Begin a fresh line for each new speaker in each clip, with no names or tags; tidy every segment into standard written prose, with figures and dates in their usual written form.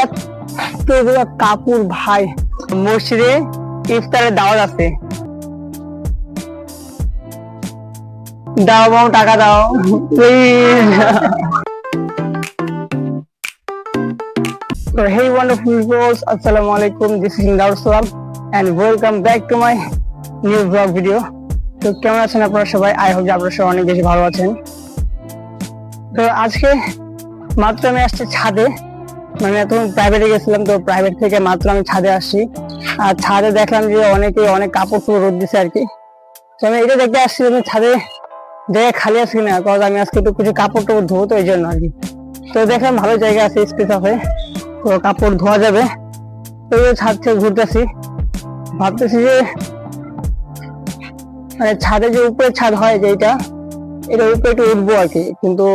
এতগুলো কাপড় ভাই, মসজিদে ইফতারের দাওয়াত আছে। দাও বাবু, টাকা দাও please. So hey wonderful viewers, assalamu alaikum, this is Indar Salam and welcome back to my new vlog video. তো কেমন আছেন আপনারা সবাই? আই হোপ যে আপনারা সবাই অনেক বেশি ভালো আছেন। তো আজকে মাত্র আমি আসছি ছাদে, মানে তখন প্রাইভেটে গেছিলাম, তো প্রাইভেট থেকে মাত্র আমি ছাদে আসছি। আর ছাদে দেখলাম যে অনেক কাপড় চোপড় রোদ দিছে আর কি। তো আমি এটা দেখতে আসছি আমি ছাদে জায়গা খালি আছে কিনা, কারণ আমি আজকে একটু কিছু কাপড় টাপড় ধোবো, তো এই জন্য আর কি। তো দেখলাম ভালো জায়গা আছে, স্পেস আছে, তো কাপড় ধোয়া যাবে। তো ছাদ থেকে ঘুরতেছি, ভাবতেছি যে মানে ছাদে যে উপরে ছাদ হয় যে এটা উপরে একটু উঠবো আর কি, কিন্তু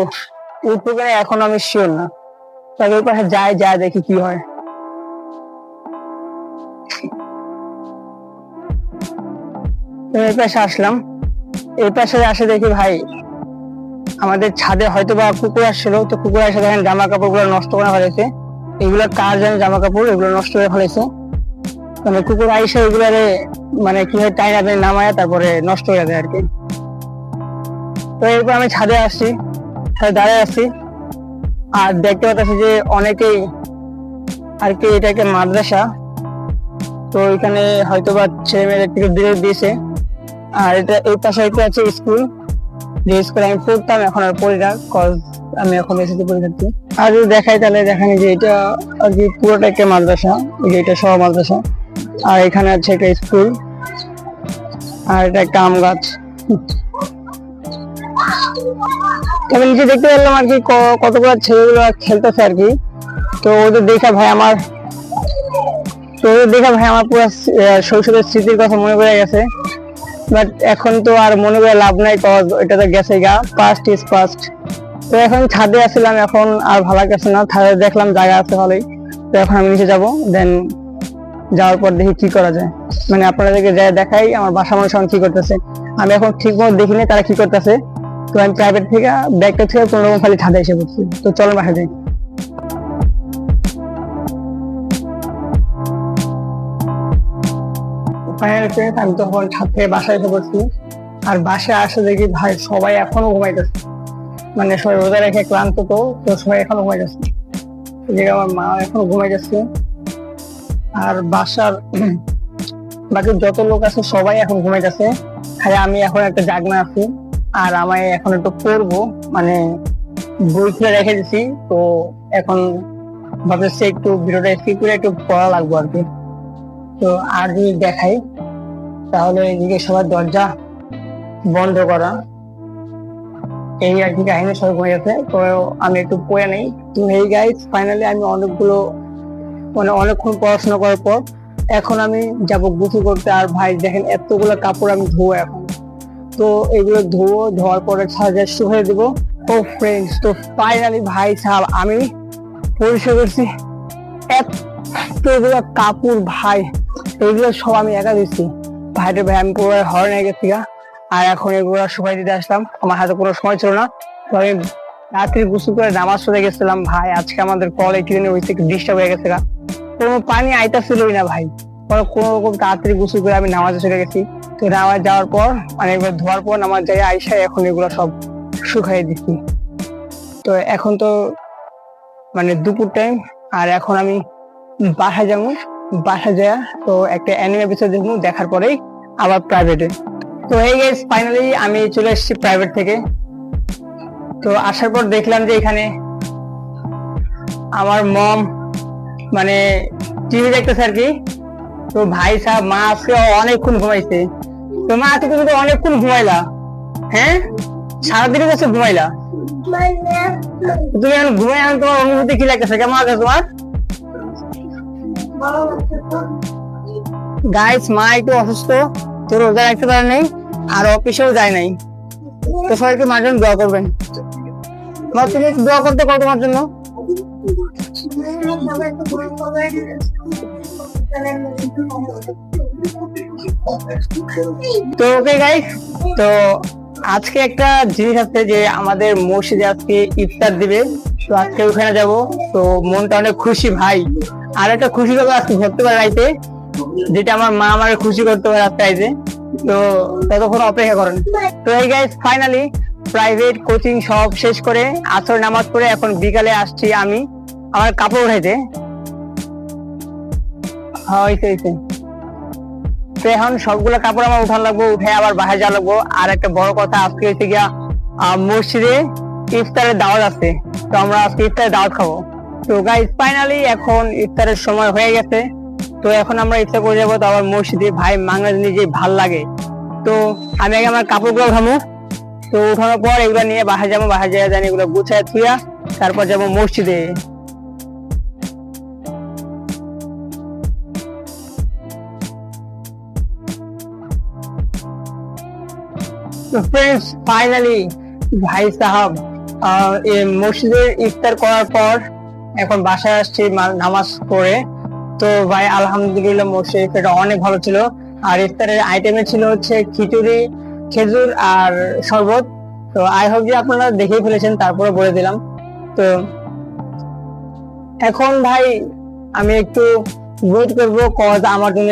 উঠবো কিনা এখন আমি শিওর না। তবে ওই পাশে যায় দেখি কি হয়। এই পাশে আসলাম, এই পাশে আসে দেখি ভাই আমাদের ছাদে হয়তো বা কুকুর আসছিল, তো কুকুর এসে দেখেন জামা কাপড় গুলো নষ্ট করে ফেলেছে। এগুলো কার জানে জামা কাপড়, এগুলো নষ্ট করে ফেলেছে। মানে কুকুর আইসে এগুলারে মানে কি হয় টাইনা নামায় তারপরে নষ্ট হয়ে যায় আর কি। তো এরপর আমি ছাদে আসছি, দাঁড়ায় আসছি, আর দেখতে পাচ্ছি যে অনেকেই আর কি এটাকে মাদ্রাসা, তো এখানে হয়তো বা ছেলে মেয়েদের থেকে দূরে দিয়েছে। আর এটা এই পাশে একটা আছে স্কুল, যে স্কুলে আমি পড়তাম, এখন আর পড়ি না, কজ আমি এখন এসেছি পরীক্ষার্থী। আর যদি দেখাই তাহলে দেখানি যে এটা আর কি পুরোটা একটা মাদ্রাসা, এটা সহ মাদ্রাসা। আর এখানে আছে একটা স্কুল, আর এটা একটা আম গাছ। আমি নিচে দেখতে পেলাম আর কি কতগুলো ছেলেগুলো খেলতেছে আর কি। তো ওদের দেখা ভাই আমার পুরো শৈশবের স্মৃতির কথা মনে পড়ে গেছে। বাট এখন তো আর মনে করে লাভ নাই, কজ এটা তো গেছে গা, পাস্ট ইজ পাস্ট। তো এখন ছাদে আসছিলাম, এখন আর ভালো লাগছে না, ছাদে দেখলাম জায়গা আছে ভালোই। তো এখন আমি নিচে যাবো, দেন যাওয়ার পর দেখি কি করা যায়। মানে আপনাদেরকে যাই দেখাই আমার বাসা মানুষ এখন কি করতেছে। আমি এখন ঠিক মতো দেখিনি তারা কি করতেছে। তো আমি প্রাইভেট থেকে ব্যাগটা থেকে কোনো রকম খালি ছাদে এসে পড়ছি। তো চলো বাসা যাই। আমি তখন ছাদ থেকে বাসায় এসে পড়ছি, আর বাসায় আসে দেখি ভাই সবাই এখনো ঘুমাইতেছে। মানে সবাই রোজা রেখে ক্লান্ত, তো সবাই এখনো ঘুমাইতেছে। আমার মা এখনো ঘুমাইতেছে, আর বাসার বাকি যত লোক আছে সবাই এখন ঘুমাইতেছে, খালি আমি এখন একটা জাগনা আছি। আর আমায় এখন একটু পড়বো, মানে বই খুলে রেখে দিছি, তো এখন ভাবতেছি একটু ভিডিওটা স্কিপ করে একটু পড়া লাগবো আর কি। তো আর যদি দেখাই তাহলে এদিকে সবার দরজা বন্ধ করা, এই আর কি কাহিনী, সবাই ঘুমিয়ে গেছে। তো আমি একটু পড়ে নেই। তো এই গাইস ফাইনালি আমি অনেকক্ষণ পড়াশোনা করার পর এখন আমি যাব গোসল করতে। আর ভাই দেখেন এতগুলো কাপড় আমি ধোবো এখন, তো এগুলো ধোয়ার পরে ছাদে শুকিয়ে দেবো। ও ফ্রেন্ডস, তো ফাইনালি ভাই সাহেব আমি পরিষ্কার করছি এতগুলো কাপড় ভাই, এগুলো সব আমি একা দিচ্ছি। ভাই আমি পুরো হরণ হয়ে গেছি। আর এখন এগুলো শুকাই দিতে আসলাম, আমার হাতে কোনো সময় ছিল না। তো আমি রাত্রি গোসল করে নামাজ পড়ে গেছিলাম। ভাই আজকে আমাদের কলে কি জানি ওই থেকে ডিস্টার্ব হয়ে গেছে, কোনো পানি আইতাছিলই না ভাই। কোনো রকম তাড়াতাড়ি গোসল করে আমি নামাজে চলে গেছি। তো নামাজ যাওয়ার পর মানে এবার ধোয়ার পর নামাজ যাই আইসা এখন এগুলো সব শুকাই দিচ্ছি। তো এখন তো মানে দুপুর টাইম, আর এখন আমি বাসায় যাবো। বাসায় যায় তো একটা অ্যানিমে এপিসোড দেখবো, দেখার পরেই আবার প্রাইভেটে। তো এই গাইস ফাইনালি আমি চলে এসেছি প্রাইভেট থেকে। তো আসার পর দেখলাম যে এখানে আমার মম মানে টিভি দেখতেছে আর কি। তো ভাই সাহেব মা আজকে অনেকক্ষণ ঘুমাইছে। তো মা আজকে তুমি তো অনেকক্ষণ ঘুমাইলা, হ্যাঁ সারাদিনের কাছে ঘুমাইলা। তুমি এখন ঘুমাই, এখন তোমার অনুভূতি কি লাগতেছে, কেমন আছে তোমার? গাইস মা একটু অসুস্থ, তো রোজা রাখতে পারে নাই, আর অফিসেও যায় নাই। তো সবাইকে মার জন্য দোয়া করবেন। তুমি দোয়া করতে পারো তোমার জন্য। তো ওকে গাইস, তো আজকে একটা জিনিস আছে যে আমাদের মসজিদে আজকে ইফতার দিবে। তো আজকে ওখানে যাব। তো মনটা অনেক খুশি ভাই। আর একটা খুশি খবর আজকে ধরতে পারে রাইতে, যেটা আমার মা আমাকে খুশি করতে পারে আজকে রাইতে। তো ততক্ষণ অপেক্ষা করেন। তো এই গাইস ফাইনালি প্রাইভেট কোচিং সব শেষ করে আসর নামাজ পড়ে এখন বিকালে আসছি আমি আমার কাপড় উঠাইতে। হয়েছে তো এখন সবগুলো কাপড় আমার উঠান লাগবো, উঠে আবার বাসায় যাওয়া লাগবো। আর একটা বড় কথা, আজকে হচ্ছে গিয়া মসজিদে ইফতারের দাওয়াত আছে। তো আমরা আজকে ইফতারের দাওয়াত খাবো। তো গাইস ফাইনালি এখন ইফতারের সময় হয়ে গেছে। তো এখন আমরা ইফতার করে যাবো। তো আবার মসজিদে ভাই মাংনা জিনিস যে ভাল লাগে। তো আমি আগে আমার কাপড়গুলো উঠামো। তো উঠানোর পর এগুলো নিয়ে বাসায় যাবো, বাসায় যাওয়া জানি এগুলো গুছায় থুইয়া তারপর যাবো মসজিদে। তো ফ্রেন্ডস ফাইনালি ভাই সাহাব মসজিদের ইফতার করার পর এখন বাসায় আসছি নামাজ পড়ে। তো ভাই আলহামদুলিল্লাহ মসজিদ ইফতারটা অনেক ভালো ছিল। আর ইফতারের আইটেমে ছিল হচ্ছে খিচুড়ি, খেজুর আর শরবত। তো আই হোপ যে আপনারা দেখেই ফেলেছেন, তারপরে বলে দিলাম। তো এখন ভাই আমি একটু ওয়েট করবো, কজ আমার জন্য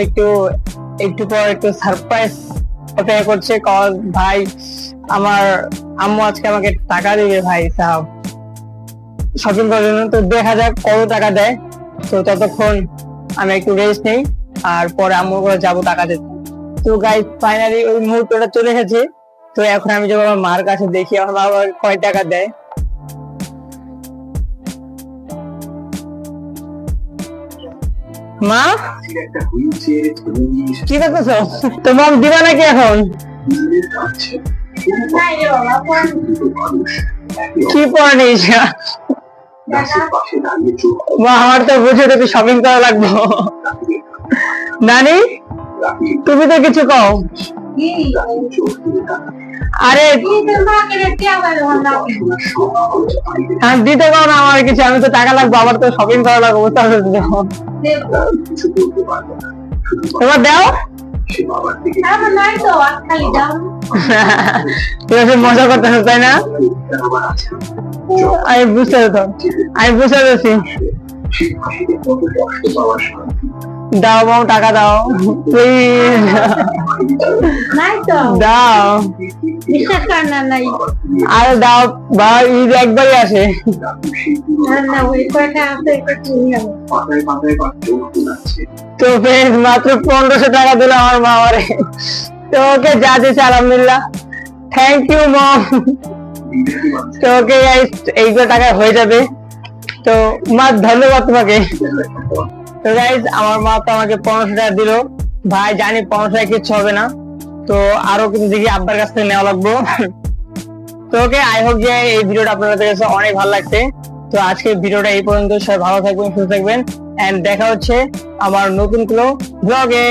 একটু পর একটু সারপ্রাইজ অপেক্ষা করছে। কজ ভাই আমার আম্মু আজকে আমাকে টাকা দিবে ভাই সাহেব শপিং করার জন্য। তো দেখা যাক কত টাকা দেয়। তো ততক্ষণ আমি একটু রেস্ট নেই, আর পরে আম্মুর করে যাবো টাকা দিতে। তো গাইস ফাইনালি ওই মুহূর্তটা চলে এসেছে। তো এখন আমি যাবো আমার মার কাছে, দেখি আমার মা কয় টাকা দেয়। মা কি করতেছো? তোমার দিবা নাকি এখন? কি পড়ানিস? আমার তো বুঝে তো শপিং করা লাগবে। নানি তুমি তো কিছু কও। আরে দিতে পারো না আমার কিছু, আমি তো টাকা লাগবে, আমার তো শপিং করা লাগবে। তোমার দাও মজা করতেছো তাই না? আমি বুঝতে পেরেছি। দাও মাও, টাকা দাও প্লিজ, দাও। আরে দাও বা ঈদ একবারই আসে। তো মাত্র 1500 টাকা দিল আমার মা আমারে। তো ওকে যা দিয়েছে আলহামদুলিল্লাহ, থ্যাংক ইউ মম। তো ওকে এইগুলো টাকা হয়ে যাবে। তো মা ধন্যবাদ তোমাকে। তো গাইজ আমার মা তো আমাকে 1500 টাকা দিল। ভাই জানি 1500 টাকা কিচ্ছু হবে না, তো আরো কিছু দেখি আব্বার কাছ থেকে নেওয়া লাগবো। তো ওকে আই হোপ যে এই ভিডিওটা আপনাদের কাছে অনেক ভালো লাগছে। তো আজকে ভিডিওটা এই পর্যন্ত। সবাই ভালো থাকবেন, সুস্থ থাকবেন, এন্ড দেখা হচ্ছে আমার নতুন কোনো ব্লগে।